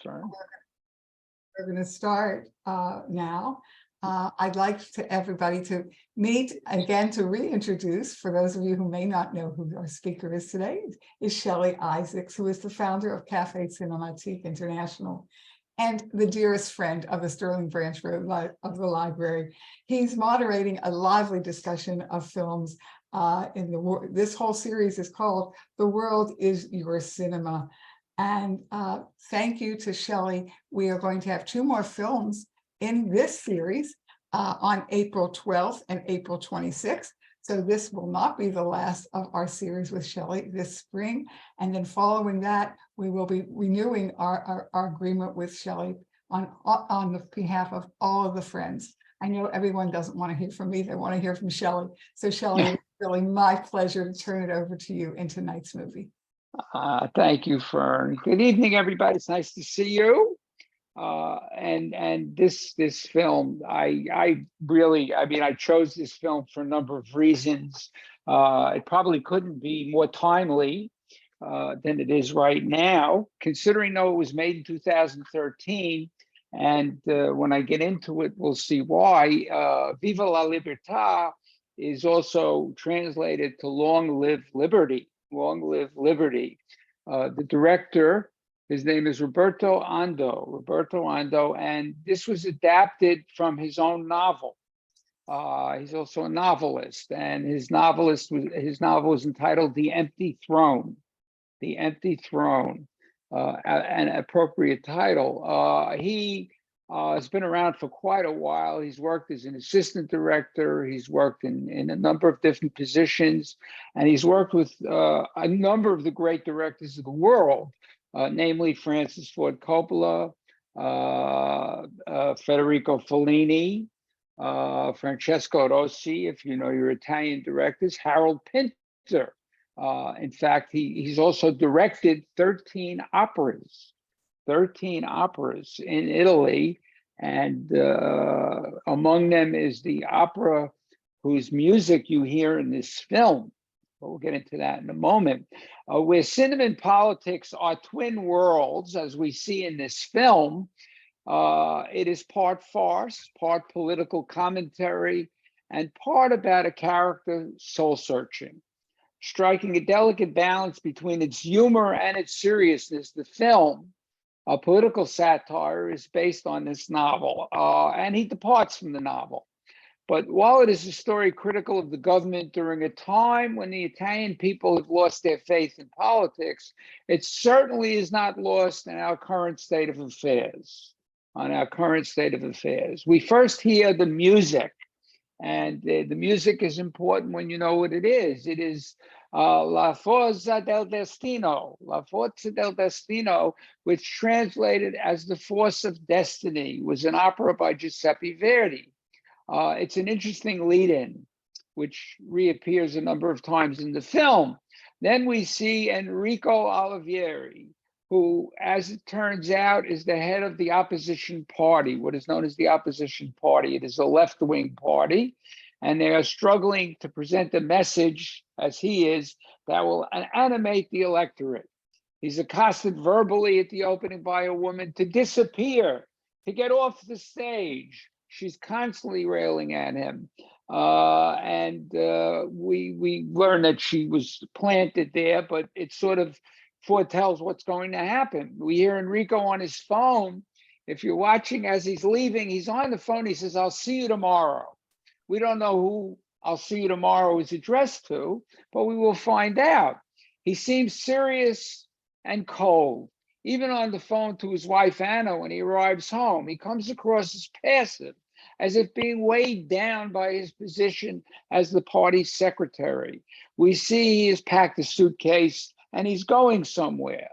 Sorry. We're going to start now. I'd like everybody to meet again, to reintroduce, for those of you who may not know who our speaker is today, is Shelly ISAACS, who is the founder of Cafe CINEMATHEQUE International and the dearest friend of the Stirling branch of the library. He's moderating a lively discussion of films in the world. This whole series is called The World is Your Cinema. And thank you to Shelly. We are going to have 2 more films in this series on April 12th and April 26th. So this will not be the last of our series with Shelly this spring. And then following that, we will be renewing our agreement with Shelly on the behalf of all of the friends. I know everyone doesn't want to hear from me. They want to hear from Shelly. So Shelly, it's really my pleasure to turn it over to you in tonight's movie. Thank you, Fern. Good evening, everybody. It's nice to see you. And this film, I chose this film for a number of reasons. It probably couldn't be more timely than it is right now, considering though it was made in 2013. And when I get into it, we'll see why. Viva La Liberta is also translated to Long Live Liberty. Long Live Liberty. The director, his name is Roberto Ando, and this was adapted from his own novel. He's also a novelist, and his novel was entitled The Empty Throne. The Empty Throne, an appropriate title. He has been around for quite a while. He's worked as an assistant director. He's worked in a number of different positions, and he's worked with a number of the great directors of the world, namely Francis Ford Coppola, Federico Fellini, Francesco Rossi, if you know your Italian directors, Harold Pinter. In fact, he's also directed 13 operas in Italy, and among them is the opera whose music you hear in this film. But we'll get into that in a moment. Where cinema and politics are twin worlds, as we see in this film, it is part farce, part political commentary, and part about a character soul-searching. Striking a delicate balance between its humor and its seriousness, the film, a political satire, is based on this novel, and he departs from the novel. But while it is a story critical of the government during a time when the Italian people have lost their faith in politics, it certainly is not lost in our current state of affairs. We first hear the music, and the music is important when you know what it is. It is La Forza del Destino, which translated as The Force of Destiny, was an opera by Giuseppe Verdi. It's an interesting lead-in, which reappears a number of times in the film. Then we see Enrico Olivieri, who, as it turns out, is the head of the opposition party, what is known as the opposition party. It is a left-wing party, and they are struggling to present a message, as he is, that will animate the electorate. He's accosted verbally at the opening by a woman to disappear, to get off the stage. She's constantly railing at him. We learn that she was planted there, but it sort of foretells what's going to happen. We hear Enrico on his phone. If you're watching as he's leaving, he's on the phone. He says, "I'll see you tomorrow." We don't know who "I'll see you tomorrow" is addressed to, but we will find out. He seems serious and cold. Even on the phone to his wife, Anna, when he arrives home, he comes across as passive, as if being weighed down by his position as the party's secretary. We see he has packed a suitcase and he's going somewhere.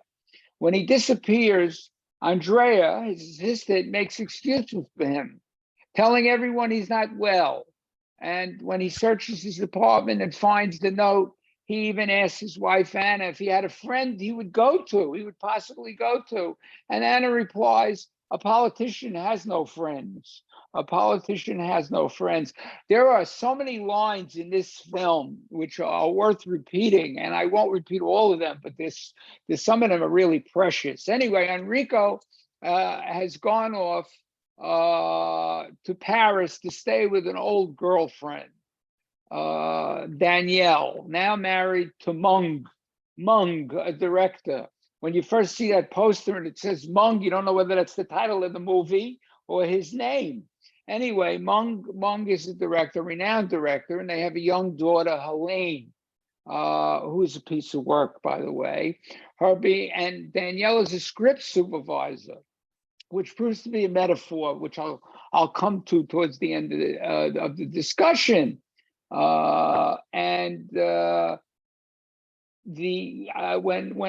When he disappears, Andrea, his assistant, makes excuses for him, telling everyone he's not well. And when he searches his apartment and finds the note, he even asks his wife, Anna, if he had a friend he would possibly go to. And Anna replies, "A politician has no friends. A politician has no friends." There are so many lines in this film which are worth repeating, and I won't repeat all of them, but there's some of them are really precious. Anyway, Enrico has gone off to Paris to stay with an old girlfriend, Danielle, now married to Mung, a director. When you first see that poster and it says Mung, you don't know whether that's the title of the movie or his name. Anyway, Mung is a director, renowned director, and they have a young daughter, Helene, who's a piece of work, by the way. And Danielle is a script supervisor, which proves to be a metaphor, which I'll come to towards the end of the discussion. When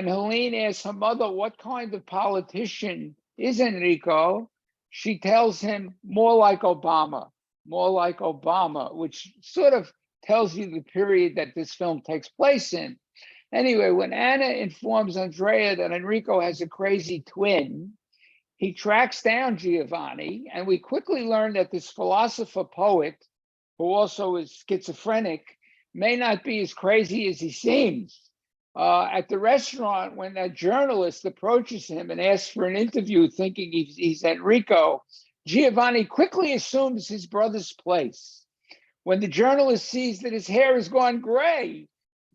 Helene asks her mother what kind of politician is Enrico, she tells him more like Obama, which sort of tells you the period that this film takes place in. Anyway, when Anna informs Andrea that Enrico has a crazy twin, he tracks down Giovanni, and we quickly learn that this philosopher poet, who also is schizophrenic, may not be as crazy as he seems. At the restaurant, when that journalist approaches him and asks for an interview thinking he's Enrico, Giovanni quickly assumes his brother's place. When the journalist sees that his hair has gone gray,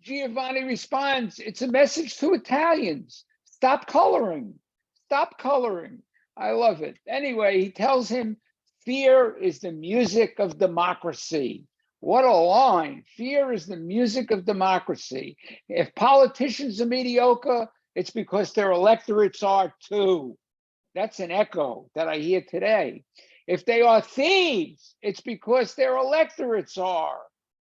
Giovanni responds, "It's a message to Italians. Stop coloring. Stop coloring." I love it. Anyway, he tells him, "Fear is the music of democracy." What a line. Fear is the music of democracy. If politicians are mediocre, it's because their electorates are too. That's an echo that I hear today. If they are thieves, it's because their electorates are.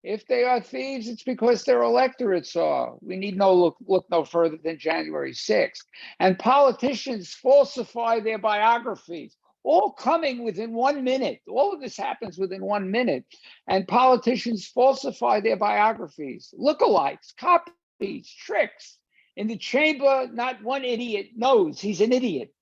If they are thieves, it's because their electorates are. We need look no further than January 6th. And politicians falsify their biographies, all coming within 1 minute. All of this happens within 1 minute. And politicians falsify their biographies, lookalikes, copies, tricks. In the chamber, not one idiot knows he's an idiot.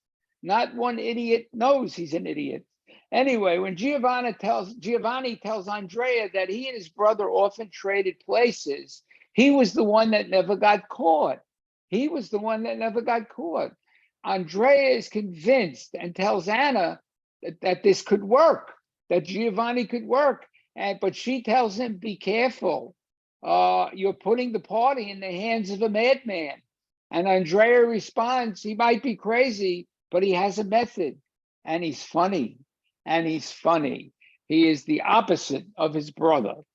Not one idiot knows he's an idiot. Anyway, when Giovanni tells Andrea that he and his brother often traded places, he was the one that never got caught. He was the one that never got caught. Andrea is convinced and tells Anna that this could work, that Giovanni could work. But she tells him, "Be careful. You're putting the party in the hands of a madman." And Andrea responds, "He might be crazy, but he has a method, and he's funny. And he's funny." He is the opposite of his brother.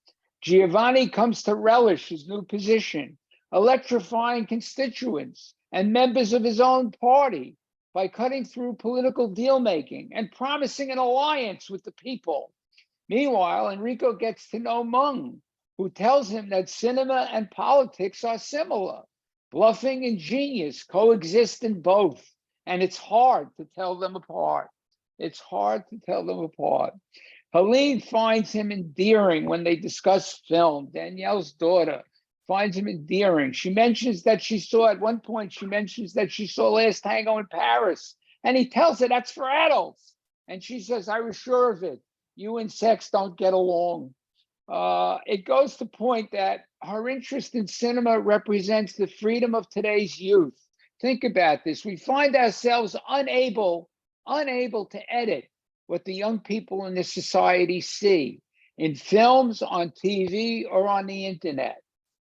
Giovanni comes to relish his new position, electrifying constituents and members of his own party by cutting through political deal-making and promising an alliance with the people. Meanwhile, Enrico gets to know Mung, who tells him that cinema and politics are similar. Bluffing and genius coexist in both, and it's hard to tell them apart. It's hard to tell them apart. Helene finds him endearing when they discuss film. Danielle's daughter finds him endearing. She mentions that she saw, at one point, she mentions that she saw Last Tango in Paris. And he tells her that's for adults. And she says, "I was sure of it. You and sex don't get along." It goes to point that her interest in cinema represents the freedom of today's youth. Think about this. We find ourselves unable to edit what the young people in this society see in films, on TV, or on the internet.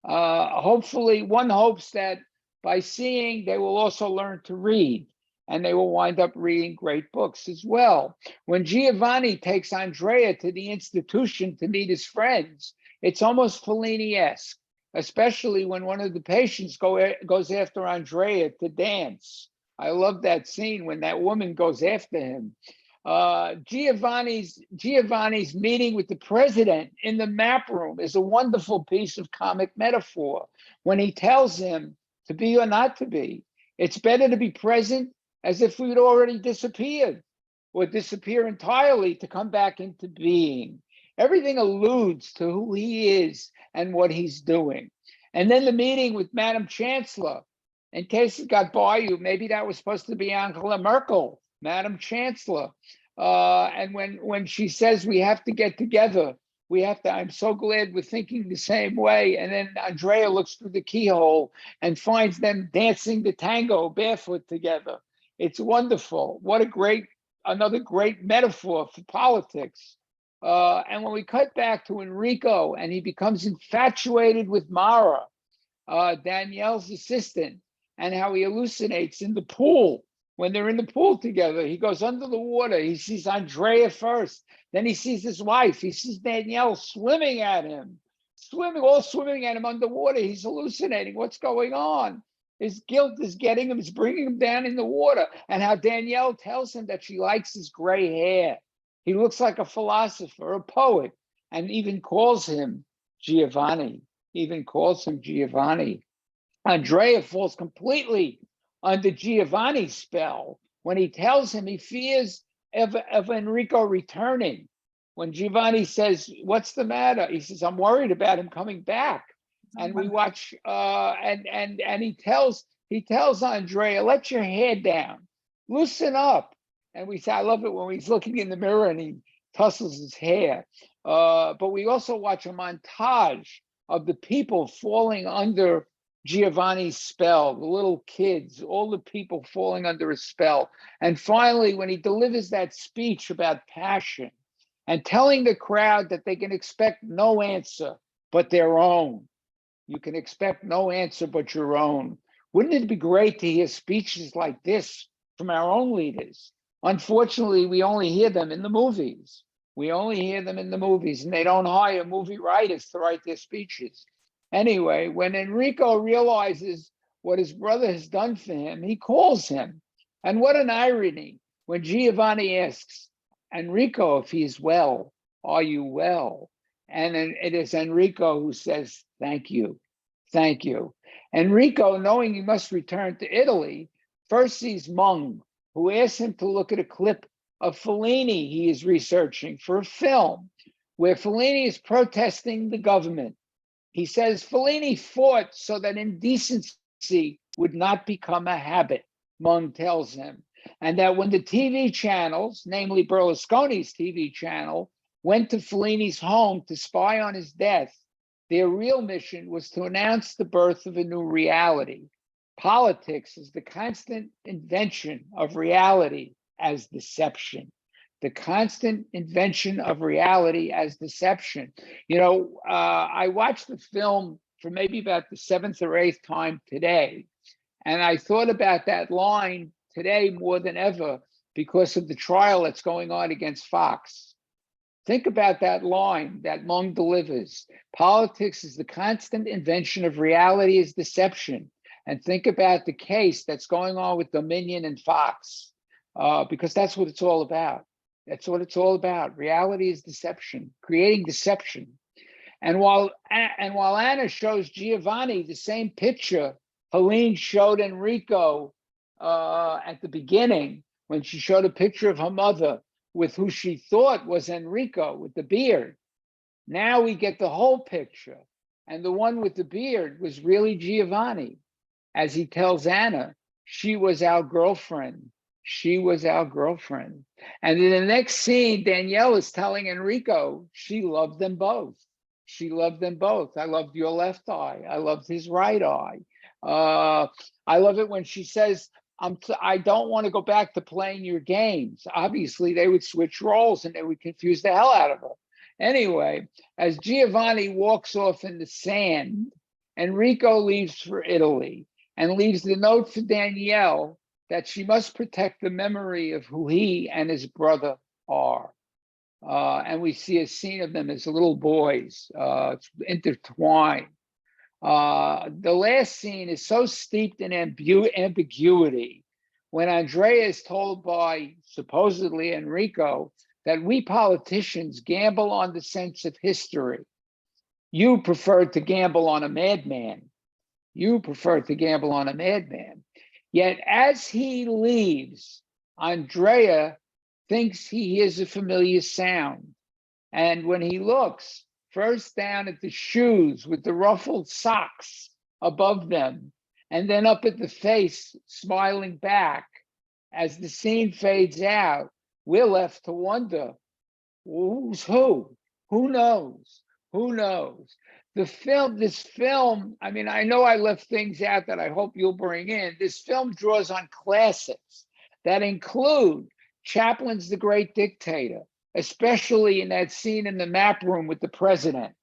Hopefully, one hopes that by seeing, they will also learn to read, and they will wind up reading great books as well. When Giovanni takes Andrea to the institution to meet his friends, it's almost Fellini-esque, especially when one of the patients goes after Andrea to dance. I love that scene when that woman goes after him. Giovanni's meeting with the president in the map room is a wonderful piece of comic metaphor when he tells him to be or not to be. It's better to be present as if we'd already disappeared, or disappear entirely to come back into being. Everything alludes to who he is and what he's doing. And then the meeting with Madam Chancellor. In case it got by you, maybe that was supposed to be Angela Merkel, Madam Chancellor. And when she says we have to get together, I'm so glad we're thinking the same way. And then Andrea looks through the keyhole and finds them dancing the tango barefoot together. It's wonderful. Another great metaphor for politics. And when we cut back to Enrico and he becomes infatuated with Mara, Danielle's assistant, and how he hallucinates in the pool. When they're in the pool together, he goes under the water. He sees Andrea first. Then he sees his wife. He sees Danielle swimming at him, swimming at him underwater. He's hallucinating. What's going on? His guilt is getting him, it's bringing him down in the water. And how Danielle tells him that she likes his gray hair. He looks like a philosopher, a poet, and even calls him Giovanni. Andrea falls completely under Giovanni's spell when he tells him he fears of Enrico returning. When Giovanni says, "What's the matter?" He says, "I'm worried about him coming back." And we watch, and he tells Andrea, "Let your hair down, loosen up." And we say, I love it when he's looking in the mirror and he tussles his hair. But we also watch a montage of the people falling under Giovanni's spell, the little kids, all the people falling under his spell. And finally, when he delivers that speech about passion and telling the crowd that they can expect no answer but their own. You can expect no answer but your own. Wouldn't it be great to hear speeches like this from our own leaders? Unfortunately, we only hear them in the movies. And they don't hire movie writers to write their speeches. Anyway, when Enrico realizes what his brother has done for him, he calls him. And what an irony when Giovanni asks Enrico if he is well. Are you well? And it is Enrico who says, "Thank you. Thank you." Enrico, knowing he must return to Italy, first sees Mung, who asks him to look at a clip of Fellini he is researching for a film where Fellini is protesting the government. He says Fellini fought so that indecency would not become a habit, Mung tells him, and that when the TV channels, namely Berlusconi's TV channel, went to Fellini's home to spy on his death, their real mission was to announce the birth of a new reality. Politics is the constant invention of reality as deception. The constant invention of reality as deception. You know, I watched the film for maybe about the 7th or 8th time today, and I thought about that line today more than ever because of the trial that's going on against Fox. Think about that line that Mung delivers. Politics is the constant invention of reality as deception. And think about the case that's going on with Dominion and Fox, because that's what it's all about. That's what it's all about. Reality is deception, creating deception. And while Anna shows Giovanni the same picture Helene showed Enrico at the beginning, when she showed a picture of her mother with who she thought was Enrico with the beard. Now we get the whole picture. And the one with the beard was really Giovanni. As he tells Anna, she was our girlfriend. She was our girlfriend. And in the next scene, Danielle is telling Enrico she loved them both. She loved them both. I loved your left eye. I loved his right eye. I love it when she says, I don't want to go back to playing your games. Obviously, they would switch roles and they would confuse the hell out of her. Anyway, as Giovanni walks off in the sand, Enrico leaves for Italy and leaves the note for Danielle that she must protect the memory of who he and his brother are. And we see a scene of them as little boys, intertwined. The last scene is so steeped in ambiguity when Andrea is told by supposedly Enrico that we politicians gamble on the sense of history. You preferred to gamble on a madman. You preferred to gamble on a madman. Yet as he leaves, Andrea thinks he hears a familiar sound. And when he looks, first down at the shoes with the ruffled socks above them, and then up at the face smiling back. As the scene fades out, we're left to wonder, who's who? Who knows? Who knows? This film, I mean, I know I left things out that I hope you'll bring in. This film draws on classics. that include Chaplin's The Great Dictator, especially in that scene in the map room with the president.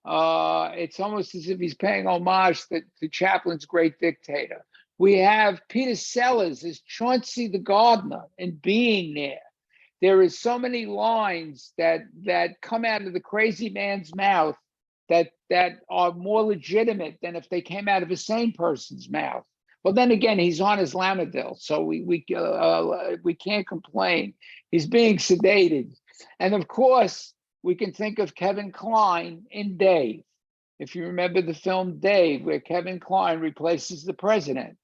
It's almost as if he's paying homage to Chaplin's Great Dictator. We have Peter Sellers as Chauncey the gardener and Being There. There is so many lines that come out of the crazy man's mouth that are more legitimate than if they came out of a sane person's mouth. Well, then again, he's on his Lamadil, so we can't complain. He's being sedated, and of course, we can think of Kevin Kline in Dave. If you remember the film Dave, where Kevin Kline replaces the president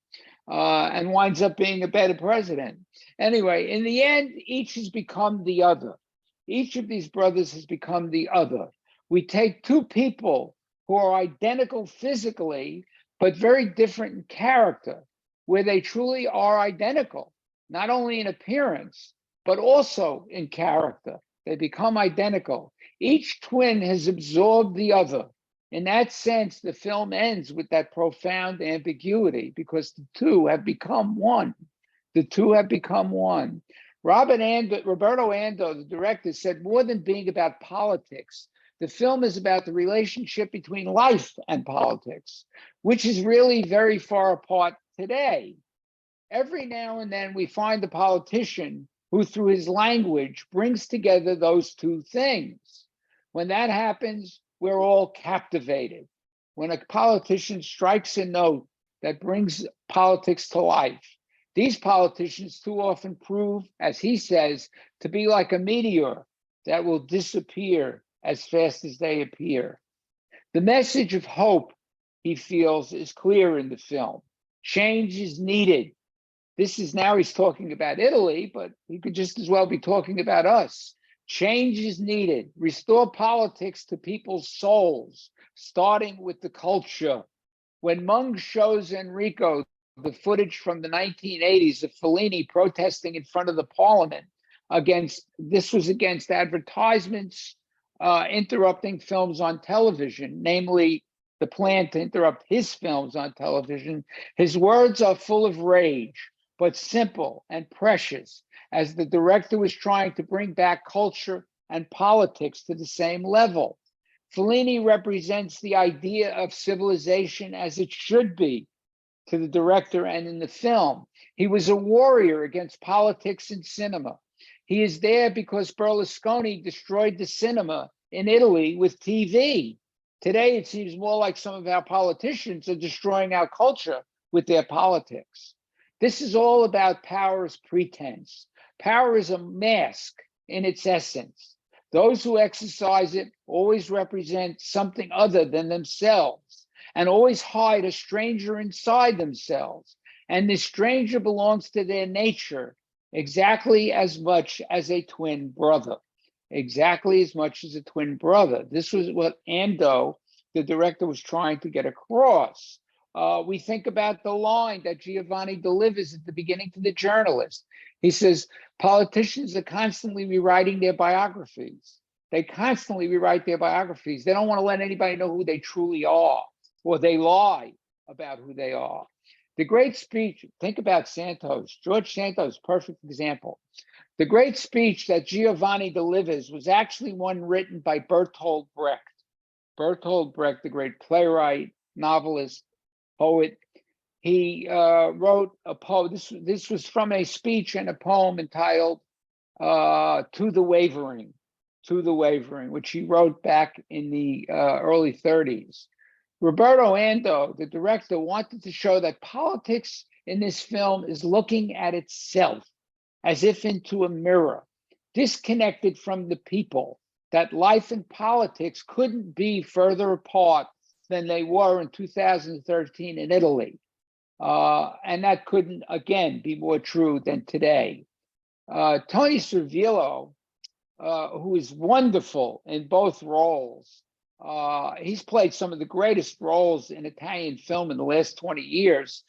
and winds up being a better president. Anyway, in the end, each has become the other. Each of these brothers has become the other. We take two people who are identical physically, but very different in character, where they truly are identical, not only in appearance, but also in character. They become identical. Each twin has absorbed the other. In that sense, the film ends with that profound ambiguity because the two have become one. The two have become one. Roberto Ando, the director, said more than being about politics, the film is about the relationship between life and politics, which is really very far apart today. Every now and then we find a politician who, through his language, brings together those two things. When that happens, we're all captivated. When a politician strikes a note that brings politics to life, these politicians too often prove, as he says, to be like a meteor that will disappear as fast as they appear. The message of hope, he feels, is clear in the film. Change is needed. This is now he's talking about Italy, but he could just as well be talking about us. Change is needed. Restore politics to people's souls, starting with the culture. When Mung shows Enrico the footage from the 1980s of Fellini protesting in front of the parliament against advertisements interrupting films on television, namely the plan to interrupt his films on television, his words are full of rage, but simple and precious, as the director was trying to bring back culture and politics to the same level. Fellini represents the idea of civilization as it should be to the director and in the film. He was a warrior against politics and cinema. He is there because Berlusconi destroyed the cinema in Italy with TV. Today, it seems more like some of our politicians are destroying our culture with their politics. This is all about power as pretense. Power is a mask in its essence. Those who exercise it always represent something other than themselves and always hide a stranger inside themselves. And this stranger belongs to their nature exactly as much as a twin brother. Exactly as much as a twin brother. This was what Ando, the director, was trying to get across. We think about the line that Giovanni delivers at the beginning to the journalist. He says, politicians are constantly rewriting their biographies. They constantly rewrite their biographies. They don't want to let anybody know who they truly are, or they lie about who they are. The great speech, think about Santos, George Santos, perfect example. The great speech that Giovanni delivers was actually one written by Bertolt Brecht. Bertolt Brecht, the great playwright, novelist, poet. He wrote a poem. This was from a speech and a poem entitled To the Wavering, which he wrote back in the early 30s. Roberto Ando, the director, wanted to show that politics in this film is looking at itself as if into a mirror, disconnected from the people, that life and politics couldn't be further apart than they were in 2013 in Italy. And that couldn't, again, be more true than today. Tony Servillo, who is wonderful in both roles, he's played some of the greatest roles in Italian film in the last 20 years.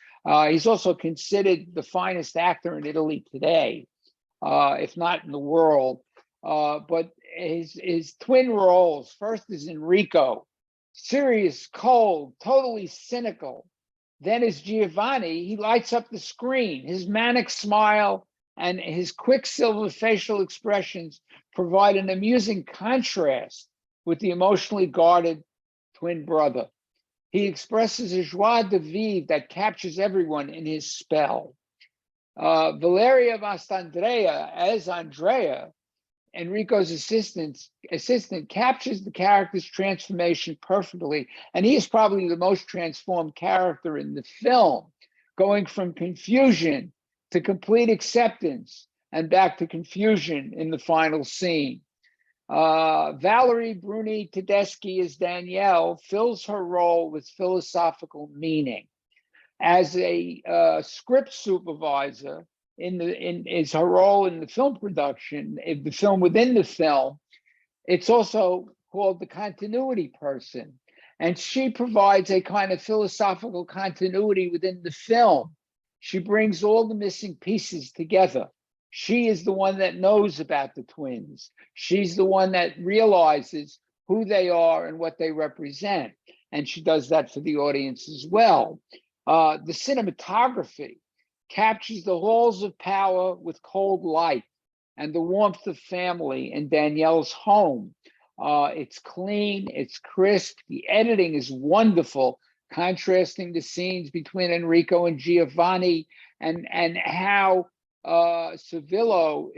He's also considered the finest actor in Italy today, if not in the world. But his twin roles, first is Enrico, serious, cold, totally cynical. Then as Giovanni, he lights up the screen. His manic smile and his quicksilver facial expressions provide an amusing contrast with the emotionally guarded twin brother. He expresses a joie de vivre that captures everyone in his spell. Valeria Mastandrea as Andrea, Enrico's assistant, captures the character's transformation perfectly, and he is probably the most transformed character in the film, going from confusion to complete acceptance and back to confusion in the final scene. Valerie Bruni Tedeschi as Danielle fills her role with philosophical meaning. As a script supervisor, is her role in the film production, in the film within the film. It's also called the continuity person. And she provides a kind of philosophical continuity within the film. She brings all the missing pieces together. She is the one that knows about the twins. She's the one that realizes who they are and what they represent. And she does that for the audience as well. The cinematography captures the halls of power with cold light and the warmth of family in Danielle's home. It's clean, it's crisp, the editing is wonderful, contrasting the scenes between Enrico and Giovanni, and how Civillo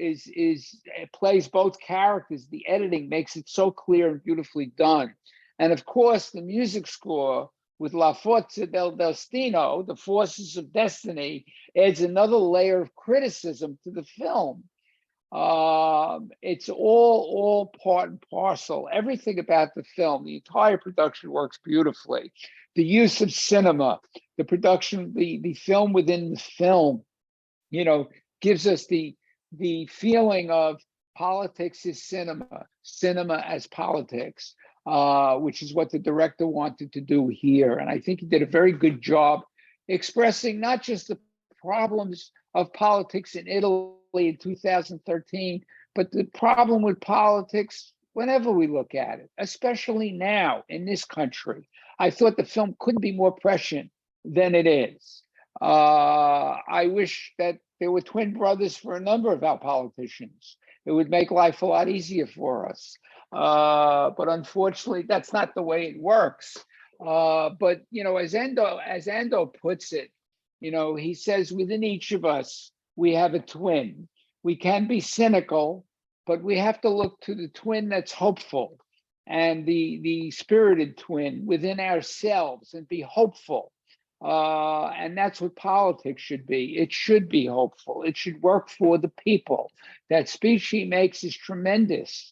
plays both characters. The editing makes it so clear and beautifully done. And of course, the music score with La Forza del Destino, the forces of destiny, adds another layer of criticism to the film. It's all part and parcel. Everything about the film, the entire production works beautifully. The use of cinema, the production, the film within the film, gives us the feeling of politics is cinema, cinema as politics. Which is what the director wanted to do here. And I think he did a very good job expressing not just the problems of politics in Italy in 2013, but the problem with politics whenever we look at it, especially now in this country. I thought the film couldn't be more prescient than it is. I wish that there were twin brothers for a number of our politicians. It would make life a lot easier for us. But unfortunately, that's not the way it works. But as Ando puts it, he says within each of us we have a twin. We can be cynical, but we have to look to the twin that's hopeful, and the spirited twin within ourselves, and be hopeful. And that's what politics should be. It should be hopeful. It should work for the people. That speech he makes is tremendous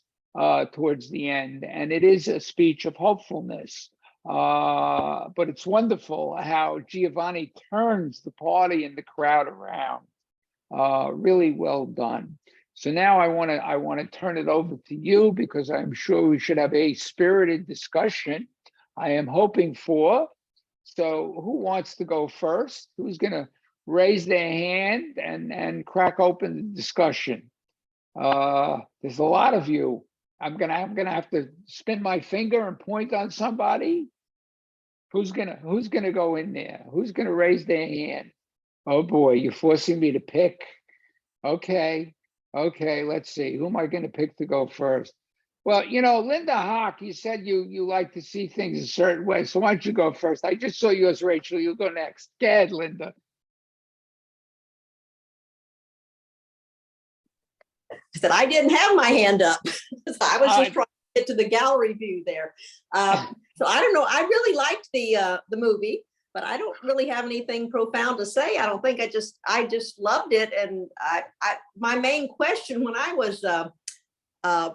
towards the end, and it is a speech of hopefulness. But it's wonderful how Giovanni turns the party and the crowd around. Really well done. So now I want to turn it over to you, because I'm sure we should have a spirited discussion. I am hoping for. So who wants to go first? Who's going to raise their hand and crack open the discussion? There's a lot of you. I'm gonna have to spin my finger and point on somebody. Who's gonna go in there? Who's gonna raise their hand? Oh boy, you're forcing me to pick. Okay, let's see. Who am I gonna pick to go first? Well, Linda Hawk, you said you like to see things a certain way. So why don't you go first? I just saw yours, Rachel. You'll go next. Go ahead, Linda. I said I didn't have my hand up. So I was just trying to get to the gallery view there. So I don't know. I really liked the movie, but I don't really have anything profound to say. I don't think. I just loved it. And my main question when I was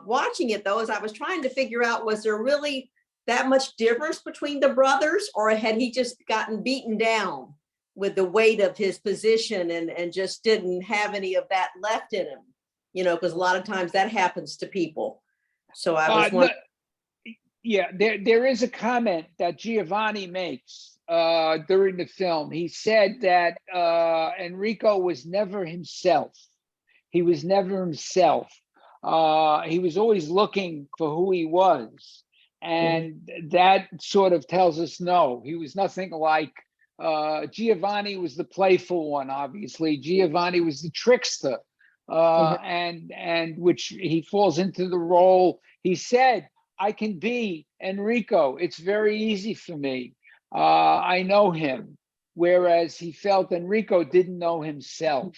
watching it, though, is I was trying to figure out, was there really that much difference between the brothers, or had he just gotten beaten down with the weight of his position and just didn't have any of that left in him? Because a lot of times that happens to people. So I was wondering. Yeah, there is a comment that Giovanni makes during the film. He said that Enrico was never himself. He was never himself. He was always looking for who he was. And that sort of tells us no, he was nothing like Giovanni was the playful one, obviously. Giovanni was the trickster. and which he falls into the role. He said, I can be Enrico. It's very easy for me. I know him. Whereas he felt Enrico didn't know himself.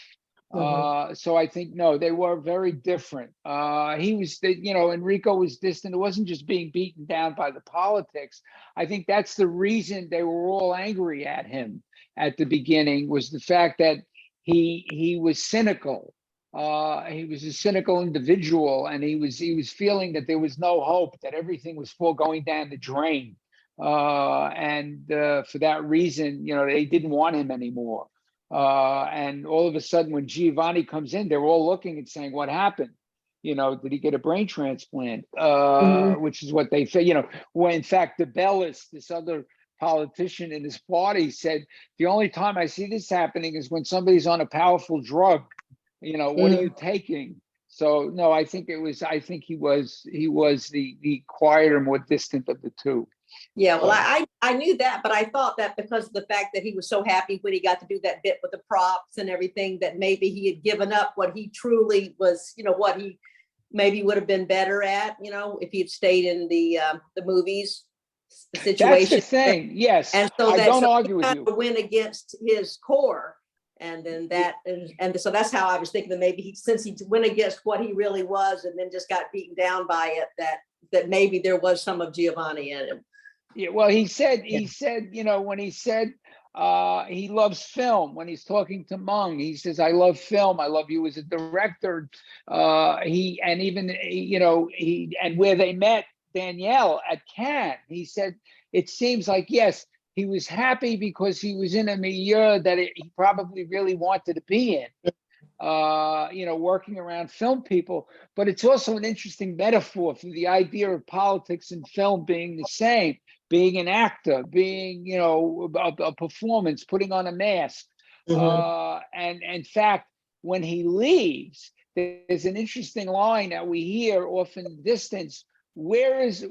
So I think, no, they were very different. He was, Enrico was distant. It wasn't just being beaten down by the politics. I think that's the reason they were all angry at him at the beginning, was the fact that he was cynical. He was a cynical individual, and he was feeling that there was no hope, that everything was going down the drain. And for that reason, they didn't want him anymore. And all of a sudden, when Giovanni comes in, they're all looking and saying, what happened? Did he get a brain transplant? Which is what they say, when in fact, DeBellis, this other politician in his party, said, the only time I see this happening is when somebody's on a powerful drug. What are you taking? So no, I think he was the quieter, more distant of the two. Yeah, well, I knew that, but I thought that because of the fact that he was so happy when he got to do that bit with the props and everything, that maybe he had given up what he truly was, what he maybe would have been better at, if he had stayed in the movies situation. That's the thing. Yes, and so I don't argue with you. Win against his core, and then and so that's how I was thinking that maybe since he went against what he really was, and then just got beaten down by it, that maybe there was some of Giovanni in him. Yeah, well, he said, when he said he loves film, when he's talking to Mung, he says, I love film. I love you as a director. And where they met Danielle at Cannes, he said, it seems like, yes, he was happy because he was in a milieu that he probably really wanted to be in. Working around film people, but it's also an interesting metaphor for the idea of politics and film being the same, being an actor, being, a performance, putting on a mask. And in fact, when he leaves, there's an interesting line that we hear off in the distance. Where is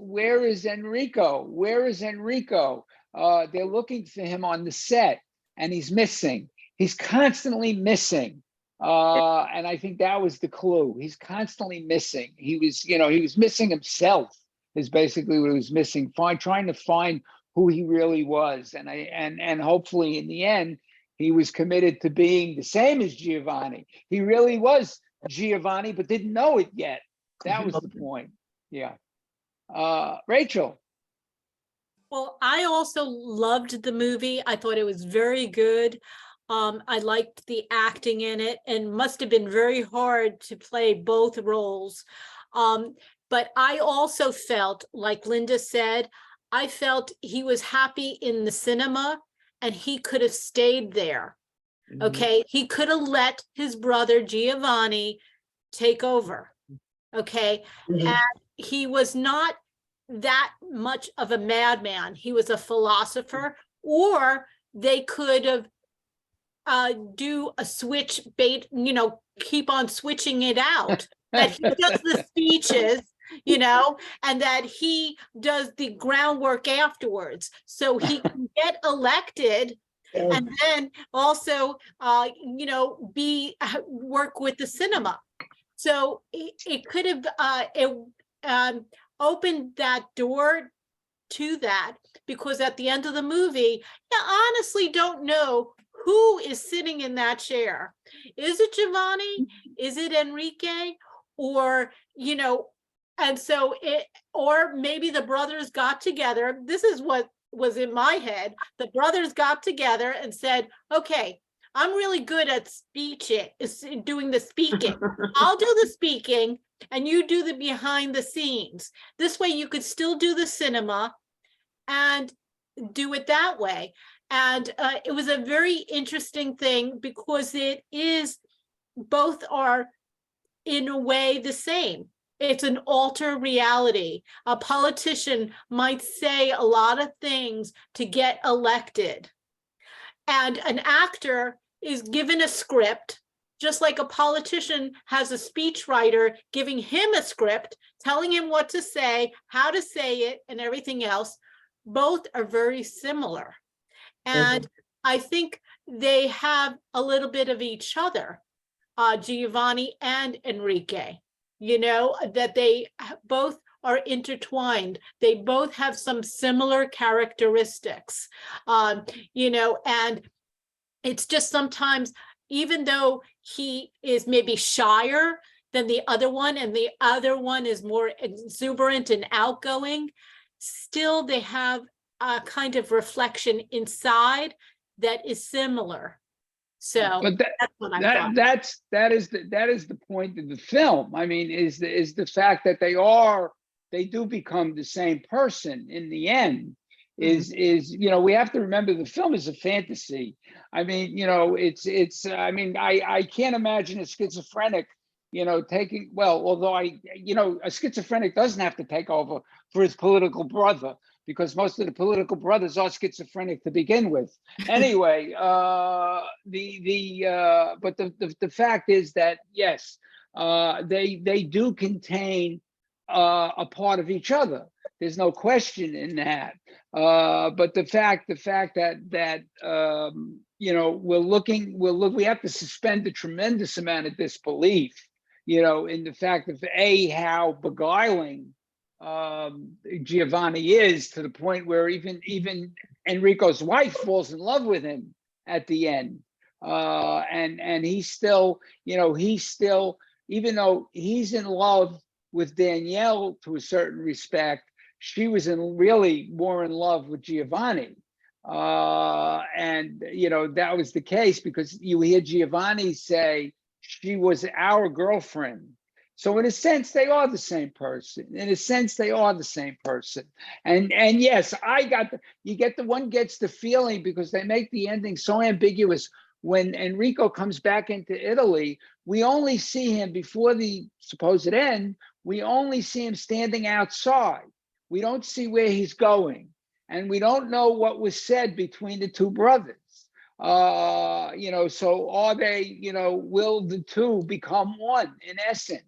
Enrico? Where is Enrico? They're looking for him on the set, and he's missing. He's constantly missing. And I think that was the clue. He's constantly missing. He was missing himself, is basically what he was missing. Trying to find who he really was. And hopefully in the end, he was committed to being the same as Giovanni. He really was Giovanni, but didn't know it yet. That was the point. Yeah. Rachel. Well, I also loved the movie. I thought it was very good. I liked the acting in it, and must have been very hard to play both roles. But I also felt, like Linda said, I felt he was happy in the cinema, and he could have stayed there. Okay, he could have let his brother Giovanni take over. Okay, and he was not that much of a madman. He was a philosopher, or they could have do a switch bait, keep on switching it out, that he does the speeches, and that he does the groundwork afterwards, so he can get elected, and then also work with the cinema. So it could have opened that door to that, because at the end of the movie, I honestly don't know who is sitting in that chair. Is it Giovanni? Is it Enrique? Or, and so or maybe the brothers got together. This is what was in my head. The brothers got together and said, okay, I'm really good at doing the speaking. I'll do the speaking and you do the behind the scenes. This way you could still do the cinema and do it that way. And it was a very interesting thing, because it is, both are in a way the same. It's an alter reality. A politician might say a lot of things to get elected, and an actor is given a script, just like a politician has a speechwriter giving him a script, telling him what to say, how to say it, and everything else. Both are very similar. And I think they have a little bit of each other. Giovanni and Enrique, you know, that they both are intertwined. They both have some similar characteristics, you know, and it's just sometimes, even though he is maybe shyer than the other one, and the other one is more exuberant and outgoing, still they have a kind of reflection inside that is similar. So But that's what I thought. that is the point of the film. I mean, is the fact that they do become the same person in the end. Is you know, we have to remember the film is a fantasy. I mean, you know, it's I mean, I can't imagine a schizophrenic, you know, taking, well, although you know, a schizophrenic doesn't have to take over for his political brother, because most of the political brothers are schizophrenic to begin with. Anyway, but the fact is that yes, they do contain a part of each other. There's no question in that. But the fact that you know, we have to suspend a tremendous amount of disbelief, you know, in the fact of how beguiling Giovanni is, to the point where even Enrico's wife falls in love with him at the end, and he's still, you know, even though he's in love with Danielle to a certain respect, she was really more in love with Giovanni. And you know, that was the case because you hear Giovanni say she was our girlfriend. So in a sense, they are the same person. In a sense, they are the same person. And yes, one gets the feeling, because they make the ending so ambiguous. When Enrico comes back into Italy, we only see him before the supposed end. We only see him standing outside. We don't see where he's going. And we don't know what was said between the two brothers. You know, so are they, you know, will the two become one in essence?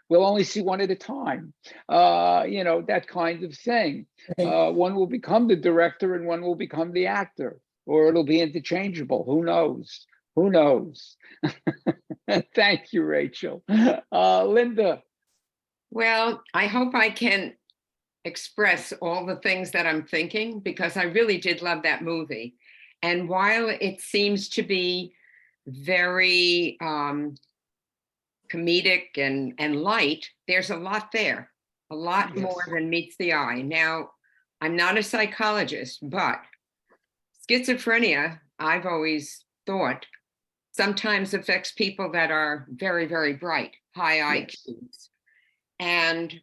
We'll only see one at a time, you know, that kind of thing. One will become the director and one will become the actor, or it'll be interchangeable. Who knows? Who knows? Thank you, Rachel. Linda. Well, I hope I can express all the things that I'm thinking, because I really did love that movie. And while it seems to be very comedic and light, there's a lot there, a lot more than meets the eye. Now, I'm not a psychologist, but schizophrenia, I've always thought, sometimes affects people that are very, very bright, high IQs. And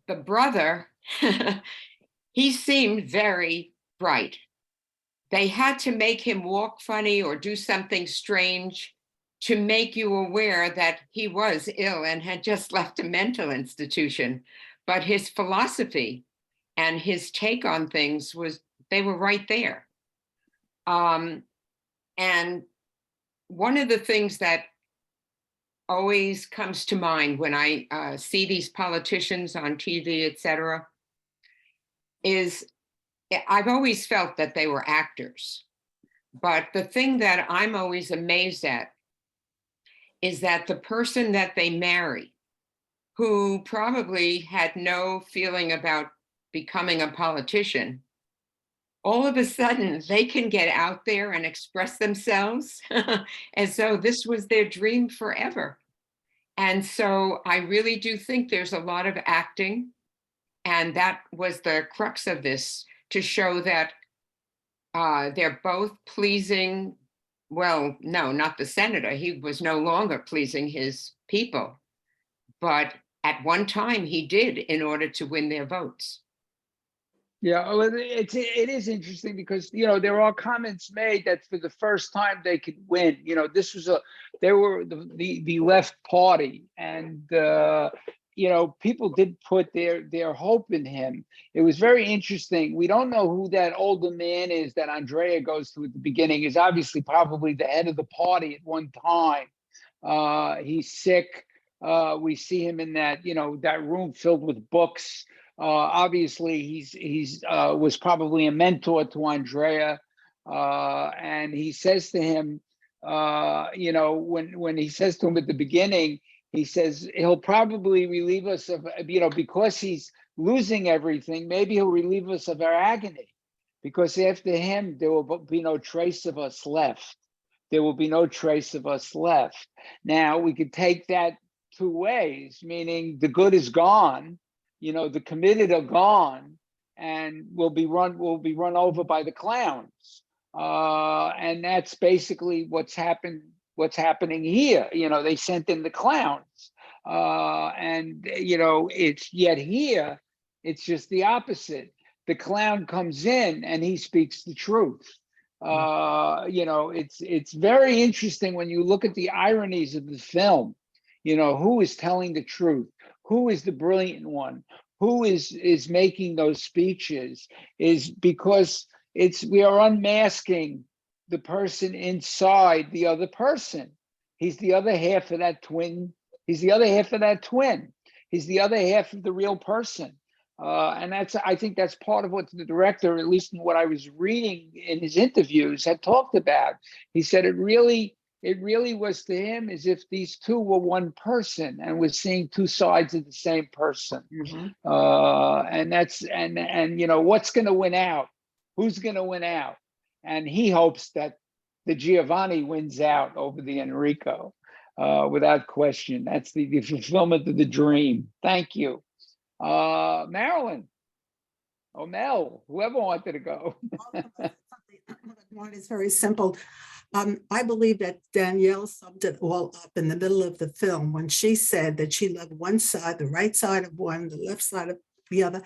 the brother, he seemed very bright. They had to make him walk funny or do something strange to make you aware that he was ill and had just left a mental institution. But his philosophy and his take on things they were right there. And one of the things that always comes to mind when I see these politicians on TV, etc., is I've always felt that they were actors. But the thing that I'm always amazed at is that the person that they marry, who probably had no feeling about becoming a politician, all of a sudden they can get out there and express themselves as though this was their dream forever. And so I really do think there's a lot of acting, and that was the crux of this, to show that they're both pleasing. Well, no, not the senator. He was no longer pleasing his people, but at one time he did, in order to win their votes. Yeah, well, it is interesting because, you know, there are comments made that for the first time they could win. You know, they were the left party, and you know, people did put their hope in him. It was very interesting. We don't know who that older man is that Andrea goes to at the beginning. Is obviously probably the head of the party at one time. He's sick. We see him in that, you know, that room filled with books. Obviously, he's was probably a mentor to Andrea, and he says to him, You know, when he says to him at the beginning, he says he'll probably relieve us of, you know, because he's losing everything, maybe he'll relieve us of our agony, because after him, there will be no trace of us left. There will be no trace of us left. Now, we could take that two ways, meaning the good is gone, you know, the committed are gone, and we'll be run over by the clowns. And that's basically what's happening here. You know, they sent in the clowns. And, you know, it's yet here, it's just the opposite. The clown comes in and he speaks the truth. You know, it's very interesting when you look at the ironies of the film. You know, who is telling the truth? Who is the brilliant one? Who is making those speeches? Is because we are unmasking the person inside the other person. He's the other half of that twin. He's the other half of that twin. He's the other half of the real person. And I think that's part of what the director, at least in what I was reading in his interviews, had talked about. He said it really was to him as if these two were one person and was seeing two sides of the same person. And you know, what's going to win out? Who's going to win out? And he hopes that the Giovanni wins out over the Enrico, without question. That's the fulfillment of the dream. Thank you. Marilyn, Mel, whoever wanted to go. One is very simple. I believe that Danielle summed it all up in the middle of the film when she said that she loved one side, the right side of one, the left side of the other.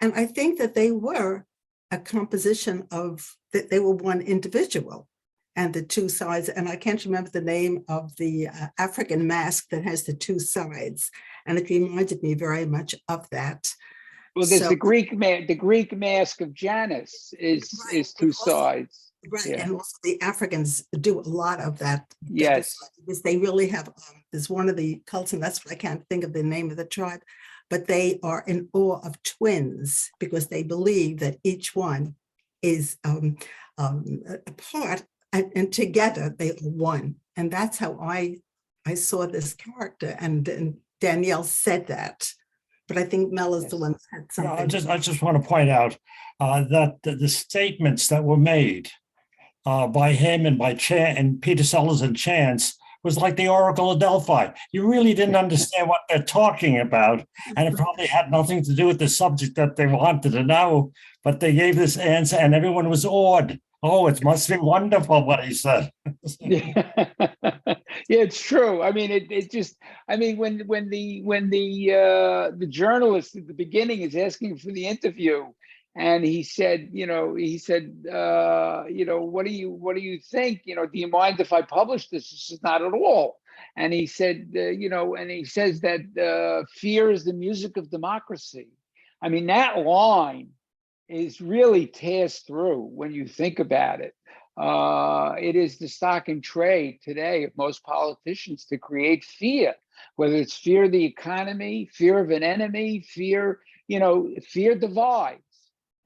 And I think that they were a composition of, that they were one individual and the two sides. And I can't remember the name of the African mask that has the two sides. And it reminded me very much of that. Well, there's the Greek mask of Janus is two sides. Right, Yeah. and also the Africans do a lot of that. Yes. Because they really have, there's one of the cults, and that's what I can't think of the name of the tribe, but they are in awe of twins because they believe that each one is apart and together they are one. And that's how I saw this character, and Danielle said that. But I think Mel is the one that had something. I just want to point out that the statements that were made by him and by and Peter Sellers and Chance was like the Oracle of Delphi. You really didn't understand what they're talking about, and it probably had nothing to do with the subject that they wanted to know, but they gave this answer and everyone was awed. Oh, it must be wonderful what he said. Yeah, it's true. I mean, it just, I mean, when the journalist at the beginning is asking for the interview, and he said, you know, what do you think? You know, do you mind if I publish this? This is not at all. And he said, you know, and he says that fear is the music of democracy. I mean, that line is really tears through when you think about it. It is the stock and trade today of most politicians to create fear, whether it's fear of the economy, fear of an enemy, fear, you know, fear divides.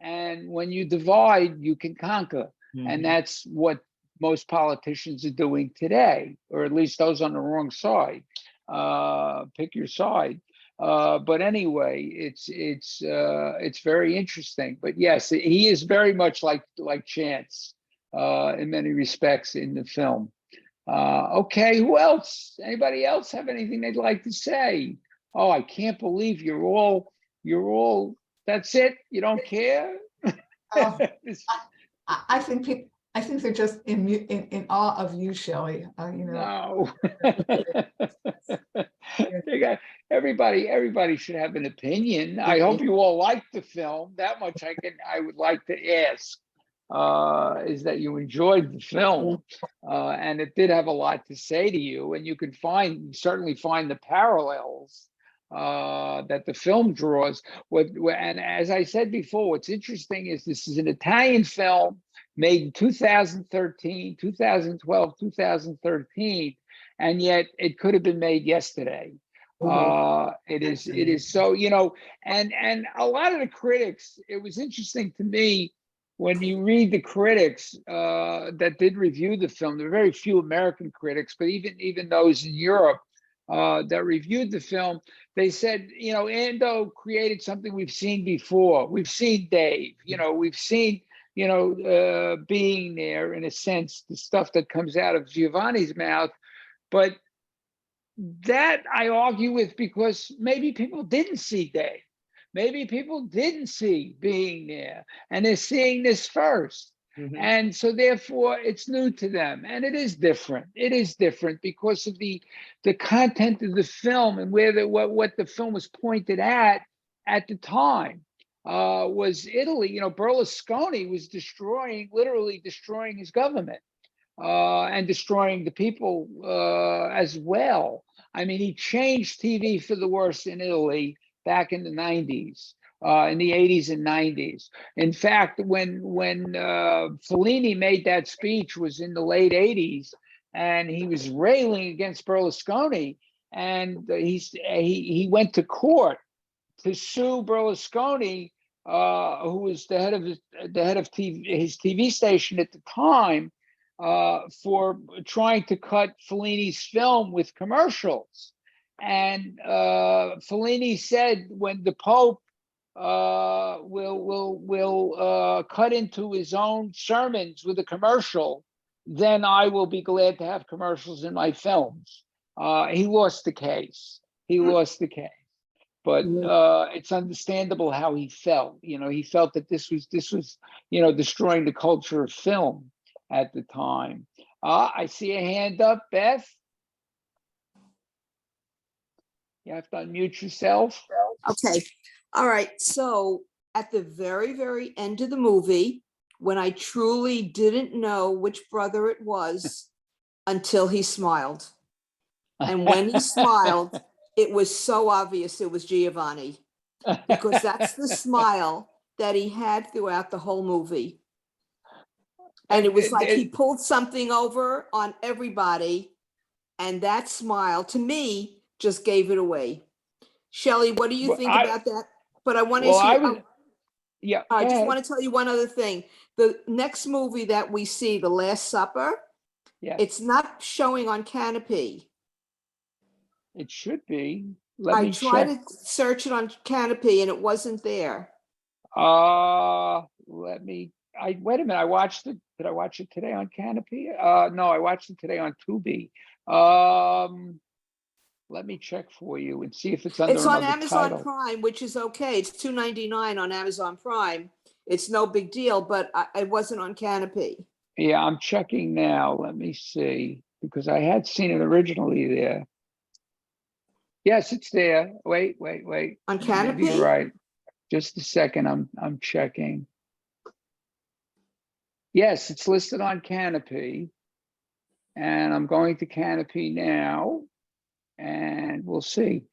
And when you divide, you can conquer. Mm-hmm. And that's what most politicians are doing today, or at least those on the wrong side. Pick your side. But anyway, it's very interesting. But yes, he is very much like Chance in many respects in the film. Okay, who else? Anybody else have anything they'd like to say? Oh, I can't believe you're all. That's it. You don't care. I think they're just in awe of you, Shelly. You know. No. Everybody should have an opinion. I hope you all like the film. That much I would like to ask is that you enjoyed the film, and it did have a lot to say to you, and you can certainly find the parallels that the film draws. And as I said before, what's interesting is this is an Italian film made in 2013, 2012, 2013, and yet it could have been made yesterday. It is so, you know, and a lot of the critics, it was interesting to me when you read the critics that did review the film, there were very few American critics, but even those in Europe that reviewed the film, they said, you know, Ando created something we've seen before. We've seen Dave, you know, we've seen, you know, being there in a sense, the stuff that comes out of Giovanni's mouth. But that I argue with because maybe people didn't see Dave. Maybe people didn't see being there and they're seeing this first. And so therefore it's new to them, and it is different. It is different because of the content of the film and where what the film was pointed at the time was Italy. You know, Berlusconi was literally destroying his government and destroying the people as well. I mean, he changed TV for the worse in Italy back in the 90s. In the 80s and 90s. In fact, when Fellini made that speech was in the late 80s, and he was railing against Berlusconi, and he went to court to sue Berlusconi, who was the head of his TV station at the time, for trying to cut Fellini's film with commercials. And Fellini said, when the Pope will cut into his own sermons with a commercial, then I will be glad to have commercials in my films. He lost the case. But it's understandable how he felt. You know, he felt that this was you know, destroying the culture of film at the time. I see a hand up, Beth. You have to unmute yourself. Okay. All right. So at the very, very end of the movie, when I truly didn't know which brother it was until he smiled. And when he smiled, it was so obvious it was Giovanni, because that's the smile that he had throughout the whole movie. And it was like he pulled something over on everybody. And that smile, to me, just gave it away. Shelly, what do you think about that? But I want to I just want to tell you one other thing. The next movie that we see, The Last Supper, it's not showing on Canopy. It should be. I tried to search it on Canopy and it wasn't there. Wait a minute. I watched it. Did I watch it today on Canopy? No, I watched it today on Tubi. Let me check for you and see if it's under another title. It's on Amazon Prime, which is okay. It's $2.99 on Amazon Prime. It's no big deal, but it wasn't on Canopy. Yeah, I'm checking now. Let me see, because I had seen it originally there. Yes, it's there. Wait. On Canopy? Maybe you're right. Just a second. I'm checking. Yes, it's listed on Canopy, and I'm going to Canopy now. And we'll see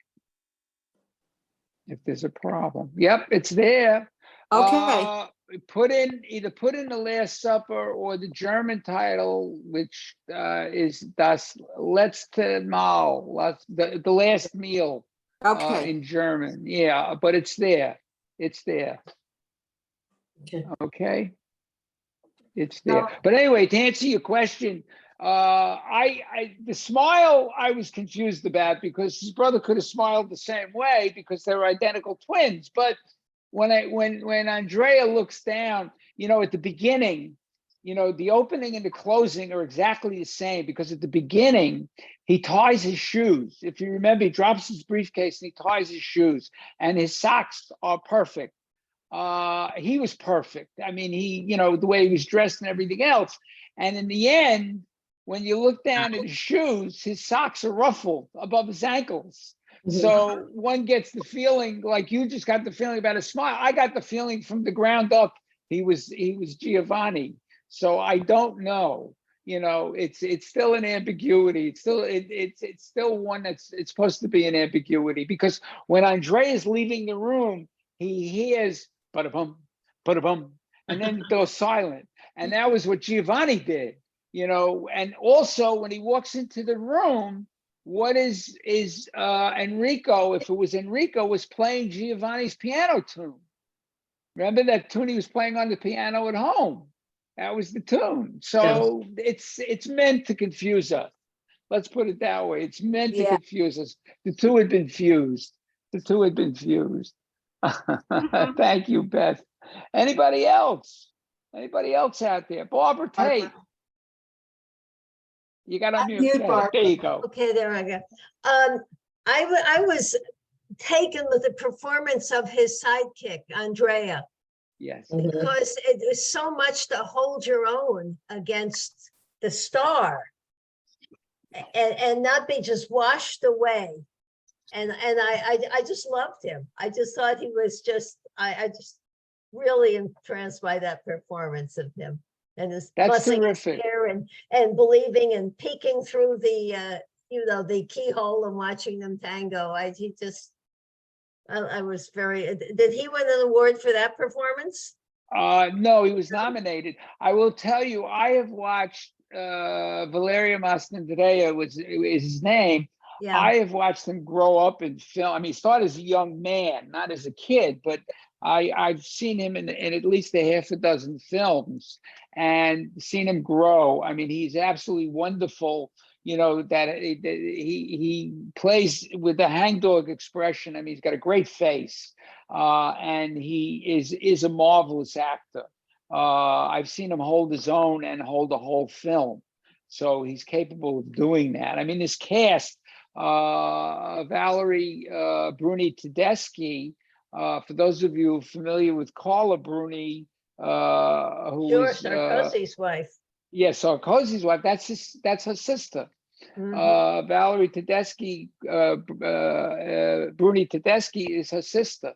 if there's a problem. Yep, it's there. Okay. Either put in The Last Supper or the German title, which is Das letzte Mahl, the last meal. Okay. In German. Yeah, but it's there. It's there. Okay. It's there. But anyway, to answer your question, the smile I was confused about, because his brother could have smiled the same way because they were identical twins. But when Andrea looks down, you know, at the beginning, you know, the opening and the closing are exactly the same, because at the beginning he ties his shoes. If you remember, he drops his briefcase and he ties his shoes, and his socks are perfect. He was perfect. I mean, you know, the way he was dressed and everything else. And in the end, when you look down at his shoes, his socks are ruffled above his ankles. So one gets the feeling, like you just got the feeling about a smile. I got the feeling from the ground up, he was Giovanni. So I don't know. You know, it's still an ambiguity. It's still one it's supposed to be an ambiguity, because when Andrea is leaving the room, he hears ba-da-bum, ba-da-bum, and then it goes silent. And that was what Giovanni did. You know, and also when he walks into the room, what is Enrico, if it was Enrico, was playing Giovanni's piano tune. Remember that tune he was playing on the piano at home? That was the tune. So it's meant to confuse us. Let's put it that way. It's meant to Yeah. confuse us. The two had been fused. The two had been fused. Thank you, Beth. Anybody else? Anybody else out there? Barbara Tate. You got to unmute. mute, Go ahead. Barbara. There you go. Okay, there I go. I was taken with the performance of his sidekick, Andrea, Yes. because it was so much to hold your own against the star and not be just washed away. And I just loved him. I just thought he was just, I just really entranced by that performance of him. And his That's fussing his terrific. hair and believing and peeking through the the keyhole and watching them tango. I was very. Did he win an award for that performance? No, he was nominated. I will tell you, I have watched Valerio Mastandrea is his name. Yeah. I have watched him grow up in film. I mean, he started as a young man, not as a kid, but I've seen him in at least a half a dozen films and seen him grow. I mean, he's absolutely wonderful. That he plays with the hangdog expression. I mean, he's got a great face, and he is a marvelous actor. I've seen him hold his own and hold a whole film, so he's capable of doing that. I mean, this cast, Valerie Bruni Tedeschi. For those of you familiar with Carla Bruni, who Sure, is Sarkozy's wife. yes, Sarkozy's wife. That's her sister. Valerie Tedeschi, Bruni Tedeschi is her sister,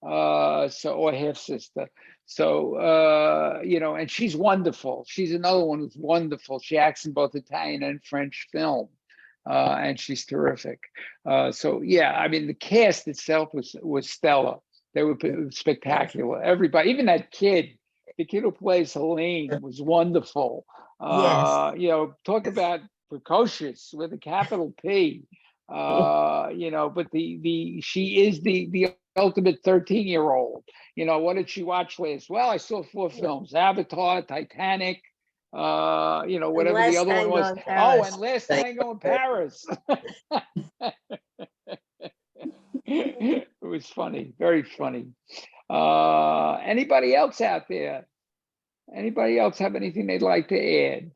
or half sister. So and she's wonderful. She's another one who's wonderful. She acts in both Italian and French film, and she's terrific. So yeah, I mean the cast itself was stellar. They were spectacular. Everybody, even that kid. The kid who plays Helene was wonderful. Talk about precocious with a capital P. But she is the ultimate 13-year-old. What did she watch last? Well, I saw 4 films: Avatar, Titanic, whatever the other one was. Oh, and Last Tango in Paris. It was funny, very funny. Anybody else out there? Anybody else have anything they'd like to add?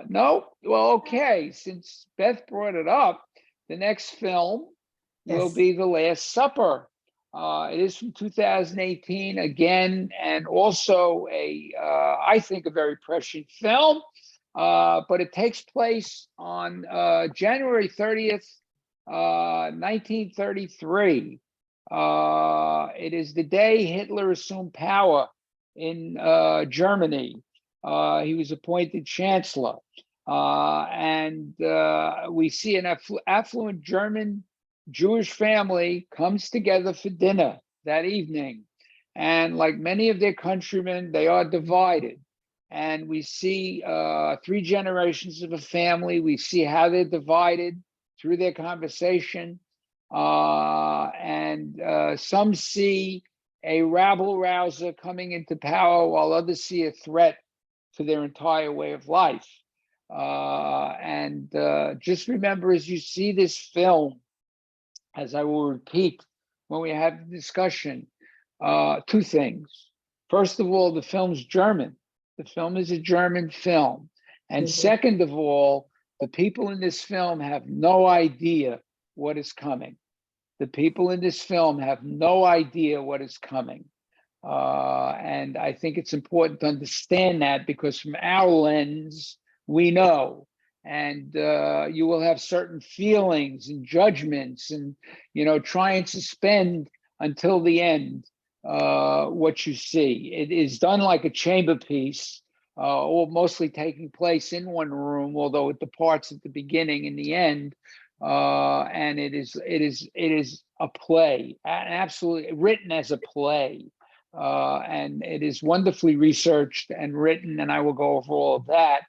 No? Well, okay. Since Beth brought it up, the next film will be The Last Supper. It is from 2018 again, and also I think a very prescient film, but it takes place on January 30th, 1933. It is the day Hitler assumed power in Germany. He was appointed chancellor. And we see an affluent German Jewish family comes together for dinner that evening. And like many of their countrymen, they are divided. And we see 3 generations of a family. We see how they're divided through their conversation. And some see a rabble-rouser coming into power, while others see a threat to their entire way of life. Just remember, as you see this film, as I will repeat when we have the discussion, 2 things. First of all, the film's German. The film is a German film. And second of all, the people in this film have no idea what is coming. The people in this film have no idea what is coming. And I think it's important to understand that, because from our lens, we know. And you will have certain feelings and judgments and, try and suspend until the end what you see. It is done like a chamber piece, or mostly taking place in one room, although it departs at the beginning and the end. And it is a play, absolutely written as a play. And it is wonderfully researched and written, and I will go over all of that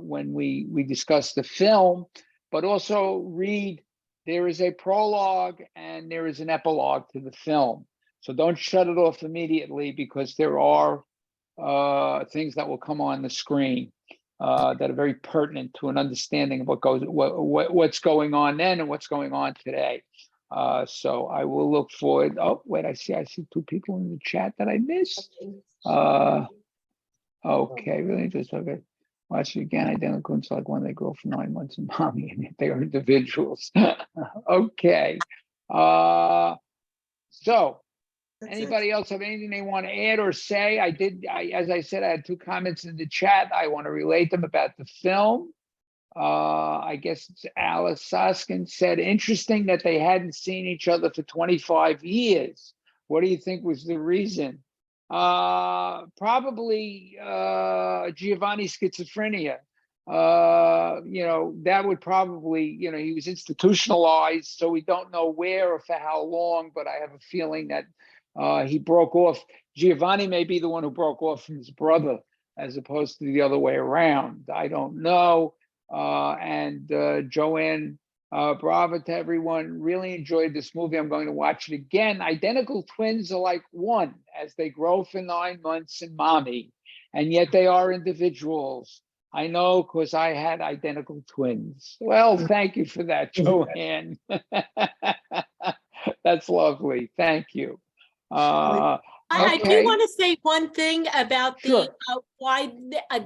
when we discuss the film, but also read. There is a prologue and there is an epilogue to the film. So don't shut it off immediately, because there are things that will come on the screen that are very pertinent to an understanding of what's going on then and what's going on today. So I will look forward. Oh, wait, I see 2 people in the chat that I missed. Okay, really just okay. Watch it again. Identical twins like when they grow for 9 months in mommy, and they are individuals. Okay. So That's it. anybody else have anything they want to add or say? As I said, I had 2 comments in the chat. I want to relate them about the film. I guess it's Alice Soskin said, interesting that they hadn't seen each other for 25 years. What do you think was the reason? Probably Giovanni's schizophrenia. That would probably, he was institutionalized, so we don't know where or for how long, but I have a feeling that he broke off. Giovanni may be the one who broke off from his brother as opposed to the other way around. I don't know. Joanne, bravo to everyone. Really enjoyed this movie. I'm going to watch it again. Identical twins are like one as they grow for 9 months in mommy, and yet they are individuals. I know, because I had identical twins. Well, thank you for that, Joanne. That's lovely. Thank you. I do Okay. want to say one thing about Sure. why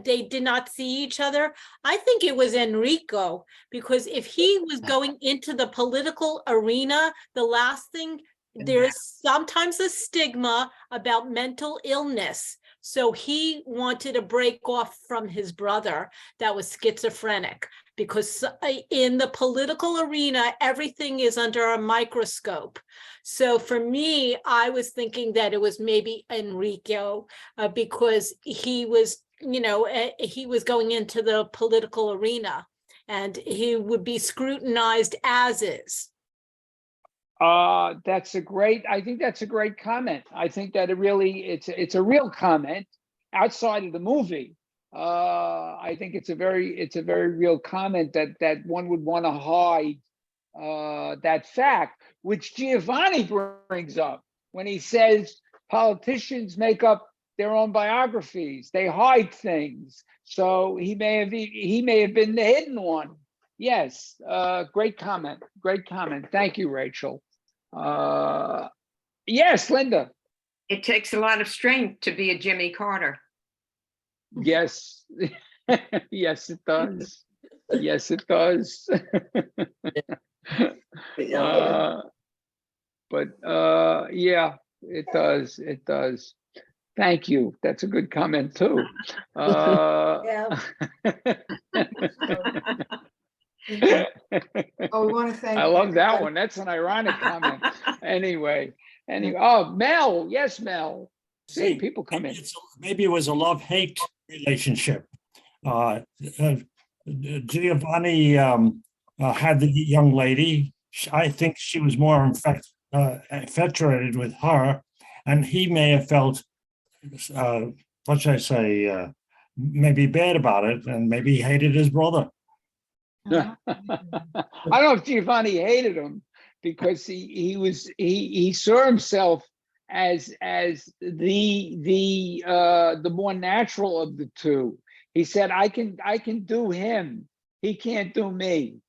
they did not see each other. I think it was Enrico, because if he was going into the political arena, the last thing, there's sometimes a stigma about mental illness. So he wanted to break off from his brother that was schizophrenic, because in the political arena, everything is under a microscope. So for me, I was thinking that it was maybe Enrico, because he was, he was going into the political arena and he would be scrutinized as is. I think that's a great comment. I think that it's a real comment outside of the movie. I think it's a very real comment that one would want to hide that fact, which Giovanni brings up when he says politicians make up their own biographies. They hide things. So he may have been the hidden one. Yes, great comment. Great comment. Thank you, Rachel. Yes, Linda. It takes a lot of strength to be a Jimmy Carter. Yes. Yes, it does. Yes, it does. Yeah, it does. It does. Thank you. That's a good comment too. Yeah. Oh, we want to thank. I love that everybody. one. That's an ironic comment. Anyway, oh, Mel. Yes, Mel. See, people come in. Maybe it was a love-hate relationship. Giovanni had the young lady. I think she was more infatuated with her, and he may have felt, what should I say, maybe bad about it, and maybe he hated his brother. I don't know if Giovanni hated him, because he saw himself as the more natural of the two. He said, I can do him, he can't do me,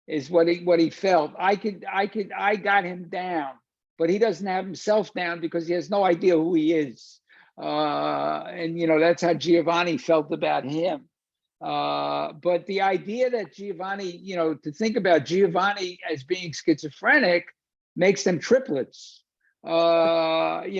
is what he felt. I got him down, but he doesn't have himself down because he has no idea who he is. And that's how Giovanni felt about him. But the idea that Giovanni, to think about Giovanni as being schizophrenic makes them triplets. When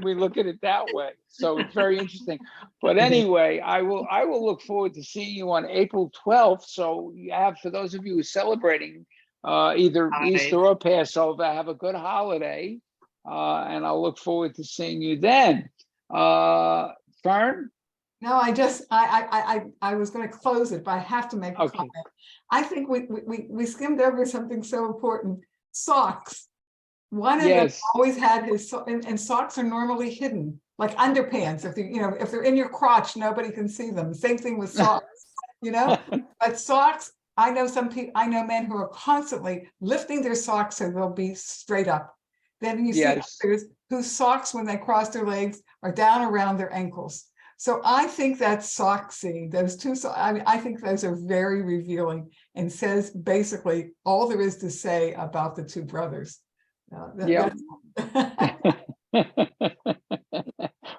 we look at it that way. So it's very interesting. But anyway, I will look forward to seeing you on April 12th. So you have, for those of you who are celebrating either Easter or Passover, have a good holiday. And I'll look forward to seeing you then. Fern? No, I was going to close it, but I have to make a comment. I think we skimmed over something so important. Socks. One of them always had his, and socks are normally hidden, like underpants. If they're in your crotch, nobody can see them. Same thing with socks, But socks, I know men who are constantly lifting their socks so they'll be straight up. Then you see Yes. others whose socks, when they cross their legs, are down around their ankles. So I think that sock scene, those two, I think those are very revealing and says basically all there is to say about the two brothers. Yeah. that's-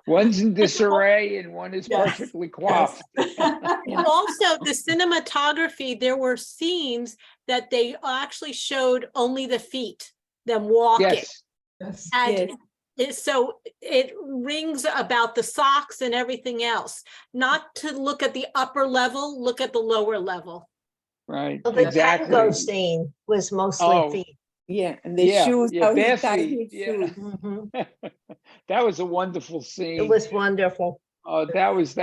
One's in disarray and one is Yes, perfectly coiffed. And also the cinematography, there were scenes that they actually showed only the feet, them walking. Yes, Yes. And so it rings about the socks and everything else, not to look at the upper level, look at the lower level. right, Well, the exactly. tango scene was mostly Oh. feet. Yeah, and the Yeah, shoes, yeah, how he bare tied feet, his yeah. shoes. Mhm. That was a wonderful It scene. was wonderful. Oh, that was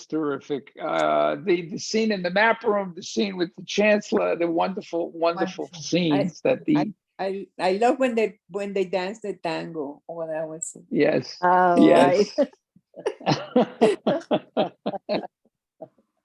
terrific. The scene in the map room, the scene with the chancellor, the wonderful Wonderful. scenes that the I love when they dance the tango. Oh, that was yes, Oh, yes.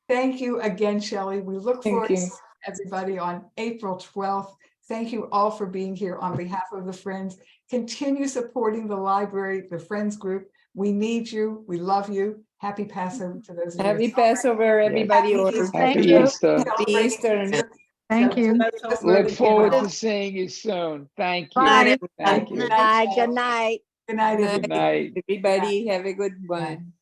Thank you again, Shelley. We look Thank forward to you. seeing everybody on April 12th. Thank you all for being here on behalf of the Friends. Continue supporting the library, the Friends group. We need you. We love you. Happy Passover to those of you. Happy Passover, everybody, Happy or Easter. Happy Thank you. Easter. Happy Easter. Thank you. Look forward to seeing you soon. Thank you. Bye. Thank you. Good night. Good night. Good night, Good everybody. Good night. Everybody, have a good Bye. one.